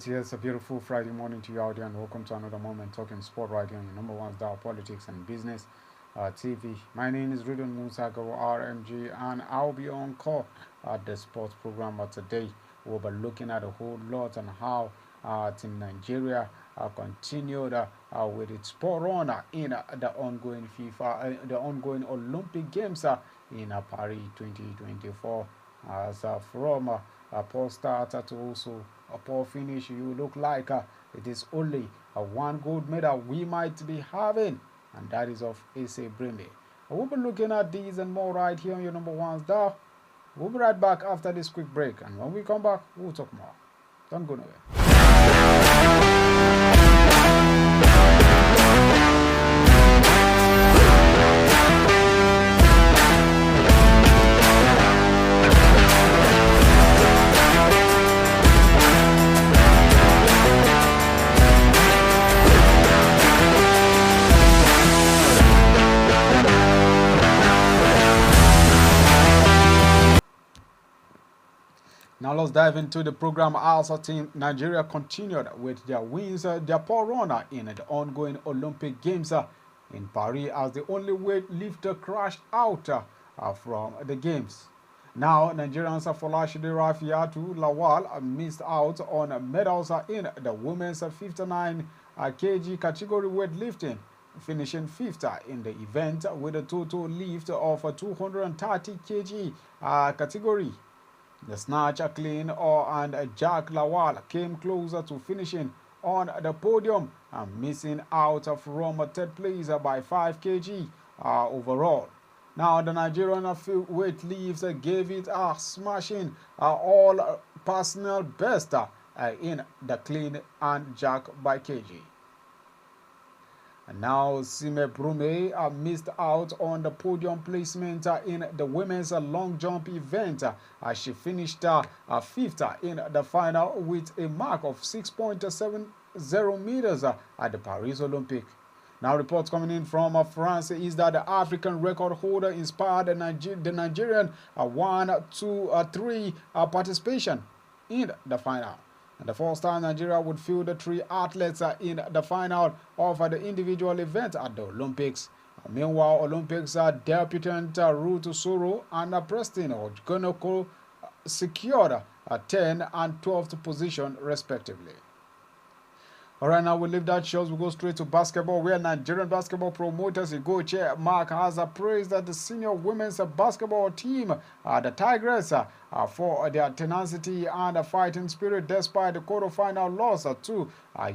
Alright, yes, a beautiful Friday morning to you out there, and welcome to another moment talking sport right here on your number one star politics and business TV. My name is Ruben Musako RMG, and I'll be on call at the sports program today. We'll be looking at a whole lot on how Team Nigeria continued with its sport run in the ongoing the ongoing Olympic Games in Paris 2024. As from a poor start to also a poor finish, you look like it is only one gold medal we might be having, and that is of Asa Brinde. We'll be looking at these and more right here on your number one star. We'll be right back after this quick break, and when we come back, we'll talk more. Don't go nowhere. Now let's dive into the program. Also, Team Nigeria continued with their wins, their poor runner in the ongoing Olympic Games in Paris, as the only weightlifter crashed out from the games. Now, Nigerians Folashide Rafiatu Lawal missed out on medals in the women's 59 kg category weightlifting, finishing fifth in the event with a total lift of 230 kg category. The snatch, clean, and Jack Lawal came closer to finishing on the podium and missing out from third place by 5 kg overall. Now, the Nigerian weightlifter gave it a smashing all personal best in the clean and jack by kg. And now, Sime Brume missed out on the podium placement in the women's long jump event as she finished fifth in the final with a mark of 6.70 meters at the Paris Olympic. Now, reports coming in from France is that the African record holder inspired the Nigerian 1, 2, 3 participation in the final. And the first time Nigeria would field the 3 athletes in the final of the individual event at the Olympics. Meanwhile, Olympics debutant Ruth Soro and Preston Ogonoko secured 10 and 12th position respectively. All right, now we leave that shows. We go straight to basketball, where Nigerian basketball promoters Chair Mark has praised the senior women's basketball team, the Tigers, for their tenacity and fighting spirit despite the quarterfinal loss to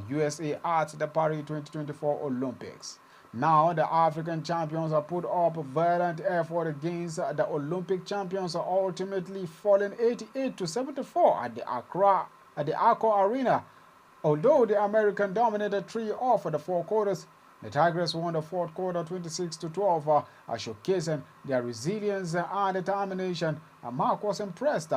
USA at the Paris 2024 Olympics. Now, the African champions have put up a valiant effort against the Olympic champions, ultimately falling 88-74 at the Accra Arena. Although the American dominated 3 of the 4 quarters, the Tigers won the 4th quarter 26-12, showcasing their resilience and determination. Mark was impressed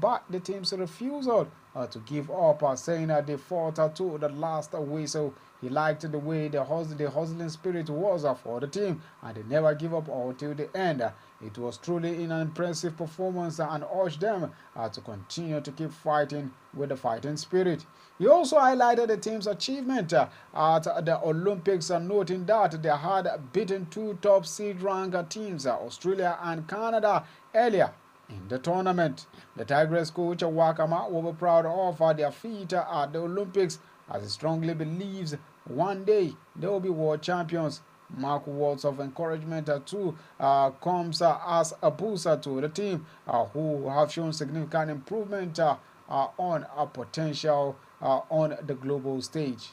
by the team's refusal to give up, saying they fought to the last whistle. He liked the way the hustling spirit was for the team, and they never give up until the end. It was truly an impressive performance and urged them to continue to keep fighting with the fighting spirit. He also highlighted the team's achievement at the Olympics, noting that they had beaten 2 top seed ranked teams, Australia and Canada, earlier in the tournament. The Tigers coach Wakama will be proud of their feat at the Olympics, as he strongly believes one day they will be world champions. Mark words of encouragement comes as a booster to the team, who have shown significant improvement on a potential on the global stage.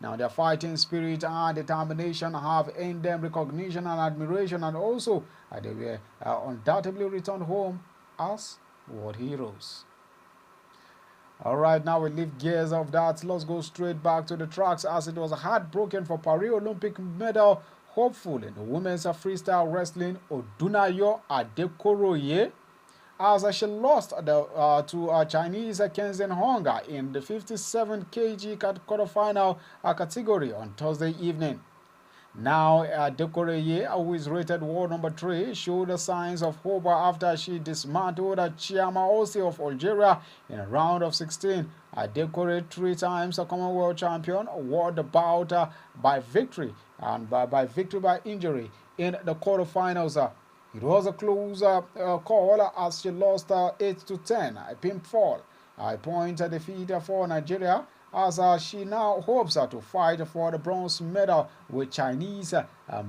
Now, their fighting spirit and determination have earned them recognition and admiration, and also they will undoubtedly return home as world heroes. All right, now we leave gears of that. Let's go straight back to the tracks, as it was heartbroken for Paris Olympic medal hopeful in the women's freestyle wrestling Odunayo Adekoroye, as she lost to Chinese Kenzen Honga in the 57 kg quarterfinal category on Thursday evening. Now, Dekoreye, who is rated world number 3, showed the signs of hope after she dismantled Chiama Osi of Algeria in a round of 16. Dekoreye, 3 times a Commonwealth champion, won the bout by victory and by victory by injury in the quarterfinals. It was a close call as she lost 8-10, a pinfall. A point defeat for Nigeria, as she now hopes to fight for the bronze medal with Chinese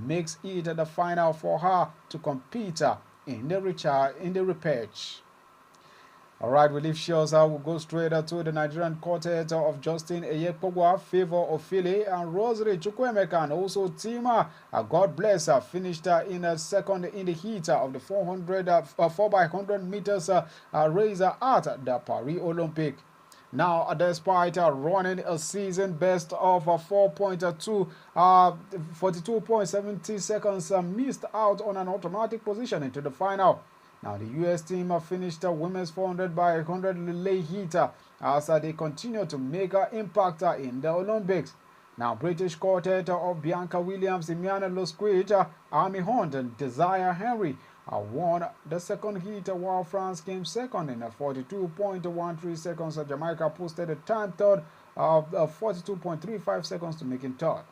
makes it the final for her to compete in the repechage. All right, we leave shows. We'll go straight to the Nigerian quartet of Justin Eyekpogwa, Favor Ofili, and Rosary Chukwemeka, and also Tima. God bless her. Finished in second in the heat of the 4x100 meters race at the Paris Olympic. Now, despite running a season best of 42.70 seconds, missed out on an automatic position into the final. Now, the U.S. team finished the women's 400 by 100 relay heat as they continue to make an impact in the Olympics. Now, British quartet of Bianca Williams, Imiana Losquit, Amy Hunt, and Desire Henry won the second heat, while France came second in 42.13 seconds. Jamaica posted a time third of 42.35 seconds to make it third.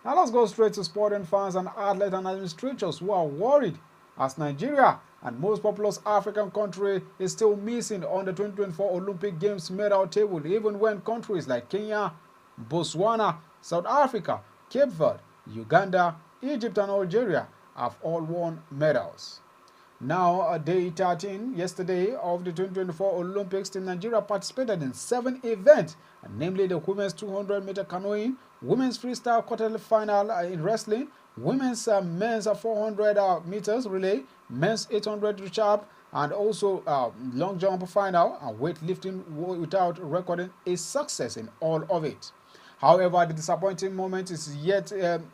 Now, let's go straight to sporting fans and athletes and administrators who are worried as Nigeria, and most populous African country, is still missing on the 2024 Olympic Games medal table, even when countries like Kenya, Botswana, South Africa, Cape Verde, Uganda, Egypt, and Algeria have all won medals. Now, day 13, yesterday, of the 2024 Olympics, Team Nigeria participated in 7 events, namely the women's 200-meter canoeing, women's freestyle quarter-final in wrestling, women's men's 400 meters relay, men's 800 recharge, and also long jump final, and weightlifting without recording a success in all of it. However, the disappointing moment is yet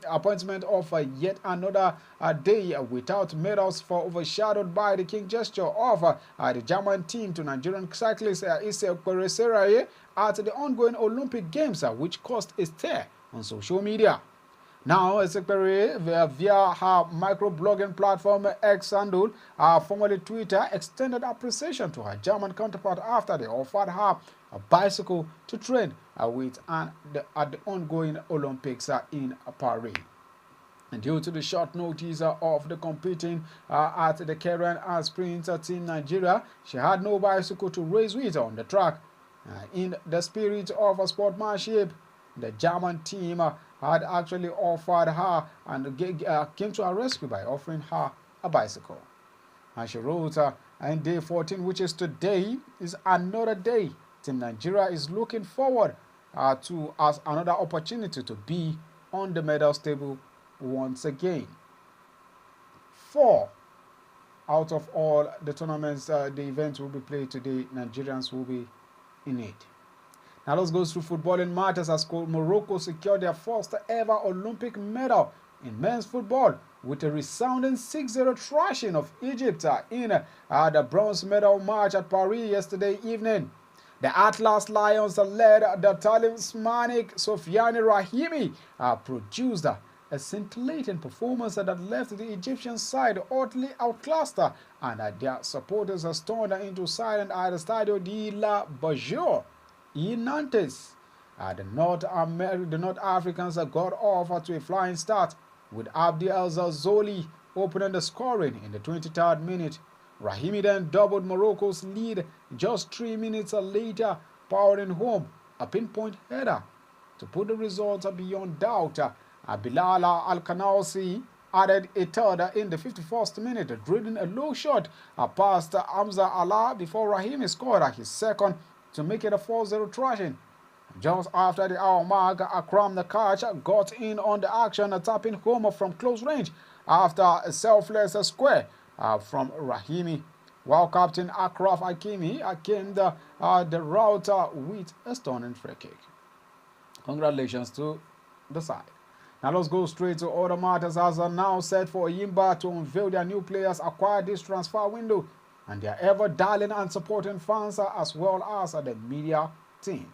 appointment of yet another day without medals, for overshadowed by the king gesture of the German team to Nigerian cyclist Ise Kwereseraye at the ongoing Olympic Games, which caused a stir on social media. Now, Sekpere, via her microblogging platform X handle, formerly Twitter, extended appreciation to her German counterpart after they offered her a bicycle to train with at the ongoing Olympics in Paris. And due to the short notice of the competing at the Karen and Sprint Team Nigeria, she had no bicycle to race with on the track. In the spirit of sportsmanship, the German team had actually offered her and came to her rescue by offering her a bicycle. And she wrote, and day 14, which is today, is another day Team Nigeria is looking forward to as another opportunity to be on the medals table once again. 4 out of all the tournaments, the events will be played today, Nigerians will be in it. Now let's go through footballing matters as Morocco secured their first ever Olympic medal in men's football with a resounding 6-0 thrashing of Egypt in the bronze medal match at Paris yesterday evening. The Atlas Lions led the talismanic Sofiane Rahimi produced a scintillating performance that left the Egyptian side utterly outclassed, and their supporters stormed into silence at the Stadio de la Bajour in Nantes. The North Africans got off to a flying start, with Abdi El-Zoli opening the scoring in the 23rd minute. Rahimi then doubled Morocco's lead just 3 minutes later, powering home a pinpoint header to put the result beyond doubt. Bilal Al-Kanaousi added a third in the 51st minute, drilling a low shot past Hamza Allah before Rahimi scored his second to make it a 4-0 thrashing. Just after the hour mark, Akram Nakash got in on the action, tapping home from close range after a selfless square from Rahimi, while Captain Akraf Hakimi came the route with a stunning free kick. Congratulations to the side. Now let's go straight to other matters, as are now set for Yimba to unveil their new players acquired this transfer window, and their ever darling and supporting fans as well as the media team.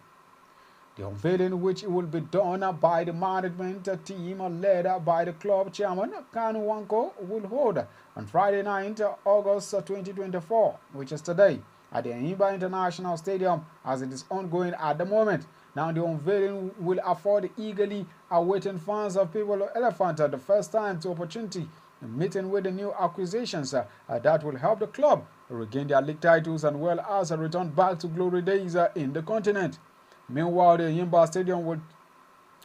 The unveiling, which will be done by the management team led by the club chairman Kanu Wanko, will hold on Friday night, August 2024, which is today, at the Enyimba International Stadium, as it is ongoing at the moment. Now, the unveiling will afford the eagerly awaiting fans of People Elephant the first time to opportunity meeting with the new acquisitions that will help the club regain their league titles and well as return back to glory days in the continent. Meanwhile, the Enyimba Stadium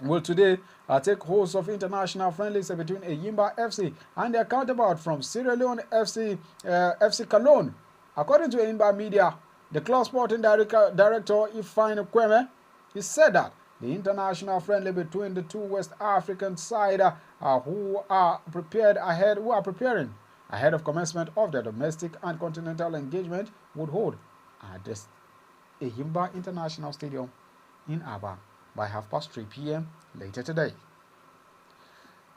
will today take host of international friendlies between Enyimba FC and their counterpart from Sierra Leone FC, FC Cologne. According to Enyimba Media, the club sporting director Ifeanyi Kweme, he said that the international friendly between the two West African sides who are preparing ahead of commencement of the domestic and continental engagement would hold at the Enyimba International Stadium in Aba by 3:30 p.m. later today.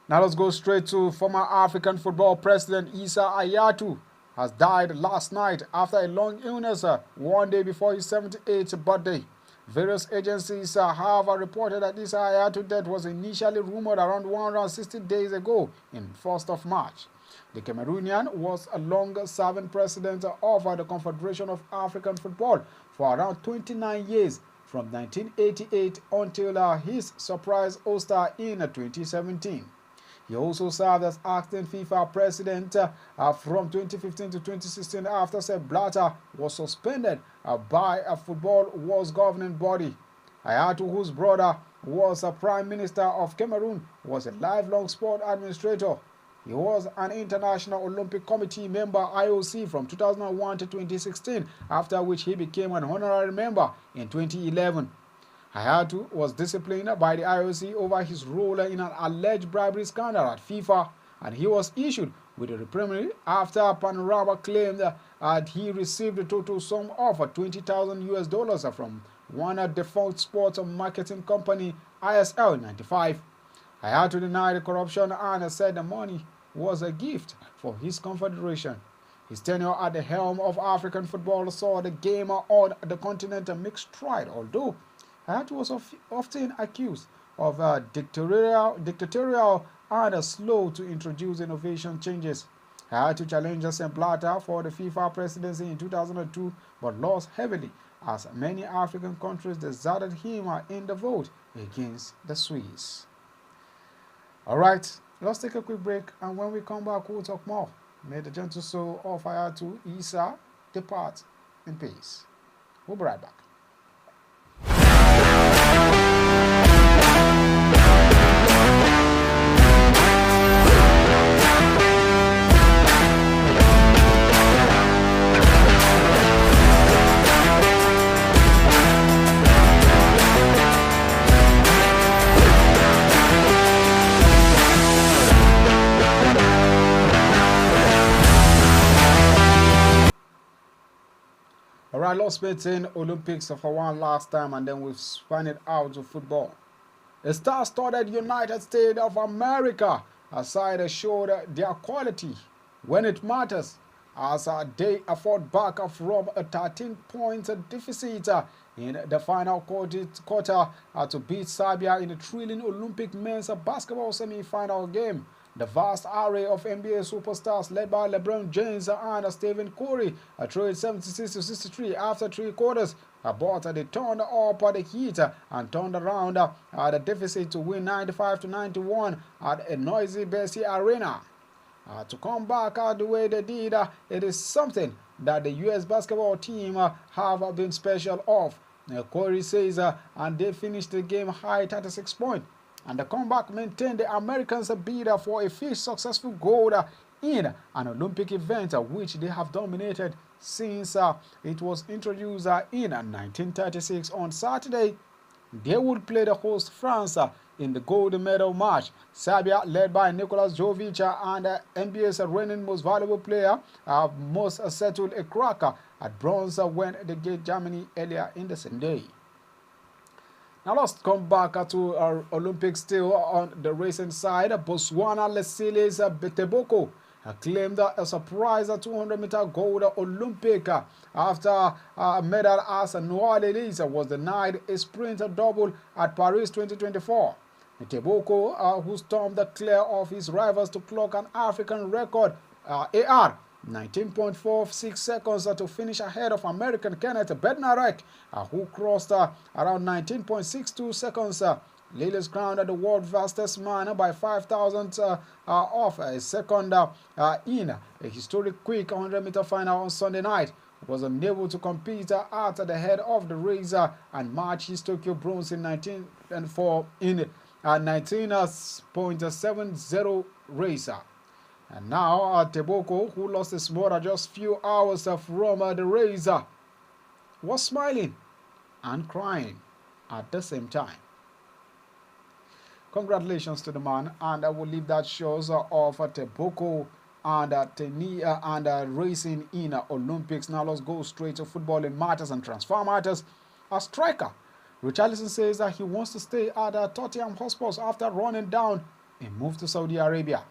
Now let's go straight to former African football president Issa Hayatou has died last night after a long illness one day before his 78th birthday. Various agencies have reported that Issa Hayatou's death was initially rumored around 160 days ago in 1st of March. The Cameroonian was a long-serving president of the Confederation of African Football for around 29 years, from 1988 until his surprise ouster in 2017. He also served as acting FIFA president from 2015 to 2016 after Sepp Blatter was suspended by a football wars governing body. Hayatou, whose brother was a prime minister of Cameroon, was a lifelong sport administrator. He was an International Olympic Committee member IOC from 2001 to 2016, after which he became an honorary member in 2011. Hayatou was disciplined by the IOC over his role in an alleged bribery scandal at FIFA, and he was issued with a reprimand after Panorama claimed that he received a total sum of $20,000 from one defunct sports marketing company, ISL in '95. Hayatou denied corruption and said the money was a gift for his confederation. His tenure at the helm of African football saw the game on the continent make stride, although Hayatou was often accused of dictatorial and slow to introduce innovation changes. Hayatou challenged Sepp Blatter for the FIFA presidency in 2002 but lost heavily as many African countries deserted him in the vote against the Swiss. Alright, let's take a quick break, and when we come back we'll talk more. May the gentle soul of Hayatou Issa depart in peace. We'll be right back. Alright, let's bet in Olympics for one last time, and then we'll span it out to football. A star-studded United States of America side showed their quality when it matters, as they fought back from a 13-point deficit in the final quarter to beat Serbia in a thrilling Olympic men's basketball semi-final game. The vast array of NBA superstars led by LeBron James and Stephen Curry trailed 76-63 after three quarters, but they turned up the heat and turned around the deficit to win 95-91 at a noisy Bessie Arena. To come back the way they did, it is something that the U.S. basketball team have been special of. Curry says, and they finished the game high 36 points. And the comeback maintained the Americans' bid for a fifth successful gold in an Olympic event which they have dominated since it was introduced in 1936. On Saturday, they would play the host France in the gold medal match. Serbia, led by Nikola Jovic and NBA's reigning most valuable player, most settled a cracker at bronze when they gave Germany earlier in the same day. Now let's come back to our Olympics still on the racing side. Botswana Lesile's Beteboko claimed a surprise 200-meter gold Olympic after a medal as Noah Elise was denied a sprint double at Paris 2024. Teboko, who stormed clear of his rivals to clock an African record AR 19.46 seconds to finish ahead of American Kenneth Bednarek, who crossed around 19.62 seconds. Lilies crowned the world's fastest man by 5,000 off a second in a historic quick 100-meter final on Sunday night. Was unable to compete at the head of the race and match his Tokyo bronze in 1904 in 19.70 race. And now Teboko, who lost his motor just few hours from the race, was smiling and crying at the same time. Congratulations to the man, and I will leave that shows of Teboko and racing in Olympics. Now let's go straight to footballing matters and transfer matters. A striker, Richarlison, says that he wants to stay at Tottenham Hotspur after running down a move to Saudi Arabia.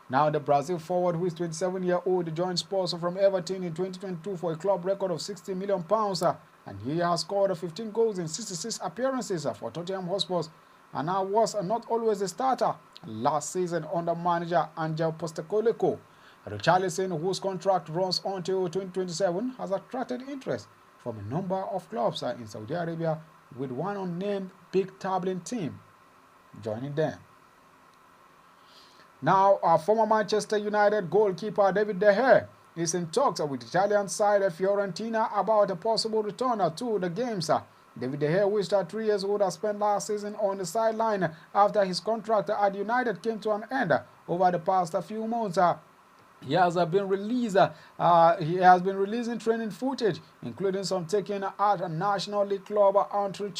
Now the Brazil forward, who is 27-year-old, joined Spurs from Everton in 2022 for a club record of £60 million, and he has scored 15 goals in 66 appearances for Tottenham Hotspur, and now was not always a starter last season under manager Angel Postecoglou. Richarlison, whose contract runs until 2027, has attracted interest from a number of clubs in Saudi Arabia, with one unnamed big tabling team joining them. Now, former Manchester United goalkeeper David De Gea is in talks with Italian side Fiorentina about a possible return to the games. David De Gea, which 3 years old, has spent last season on the sideline after his contract at United came to an end over the past few months. He has been released. He has been releasing training footage, including some taken at a National League club Antrim,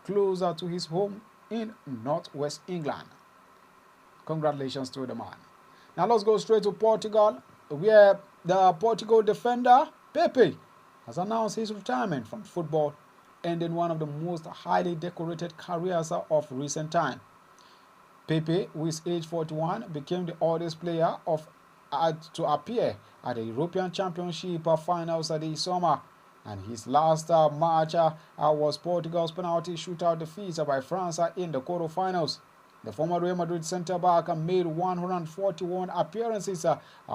closer to his home in northwest England. Congratulations to the man. Now let's go straight to Portugal, where the Portugal defender Pepe has announced his retirement from football, ending one of the most highly decorated careers of recent time. Pepe, who is age 41, became the oldest player to appear at the European Championship finals this summer, and his last match was Portugal's penalty shootout defeat by France in the quarterfinals. The former Real Madrid centre-back made 141 appearances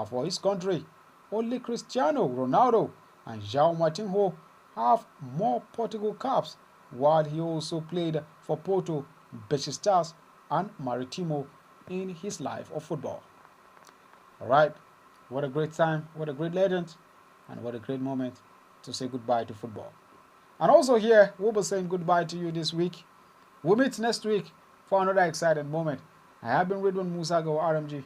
for his country. Only Cristiano Ronaldo and João Martinho have more Portugal caps, while he also played for Porto, Besiktas, and Maritimo in his life of football. All right, what a great time, what a great legend, and what a great moment to say goodbye to football. And also here, we'll be saying goodbye to you this week. We'll meet next week for another exciting moment. I have been Ridwan Musa, RMG.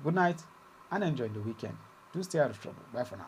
Good night and enjoy the weekend. Do stay out of trouble. Bye for now.